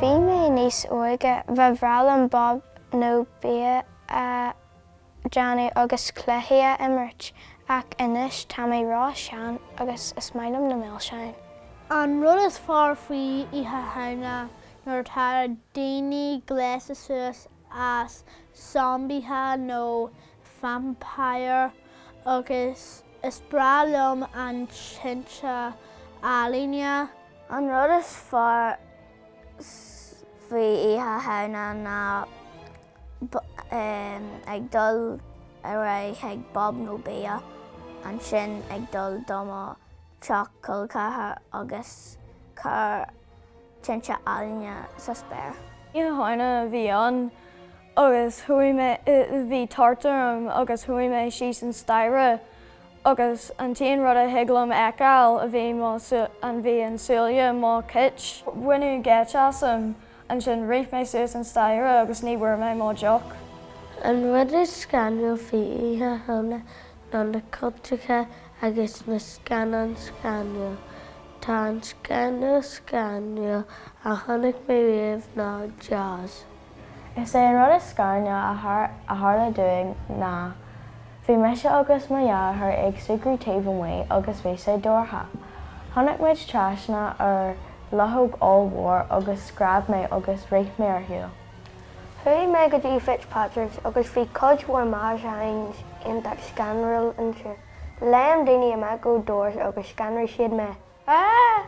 Bhí mé níos óige bheith bhrealam Bob nó bia a Johnny agus cluiche imirt ach inis tá mé rá seán agus is mailim na milseáin. An rud is fearr faoi Oíche Shamhna nuair tá daoine gléasa suas as zombithe nó vampire agus is bra liom an tsraith alíne. An rud is fearr faoi Oíche Shamhna ná ag dul a raibh ag Bob nó bia an sin ag dul doma teach cultacha agus chur tsraith alíne sa spéir. Oíche Shamhna bhí an agus bhí tartarm agus thuaim mé síos an staire agus an taon rud a thuiglim mharcáil a bhí an bhí an súile má kitch. Bhainú géiteasam an sin rith mé suas an staire agus ní bhfuair mé má deoch. An rud is scanúil faoi Oíche Shamhna ná na cultacha agus na scanan scanúil. Tá an scanúil a tháinig mé riamh ná jazz. Is é an rud is scarne a tharla doing ná bhí meise agus maia th ag sugrú taobh amhaí agus bhí sé dorcha. Tháinig muid trasna ar lethóg all-mhór agus scrab mé agus rith mé ar hiúil. Thuaigh mé go dtí Fitzpatrick's agus bhí cuid mhór milseáin in that scanrail inse. Léim daoine amach go doors agus scanrail siad mé. Ah!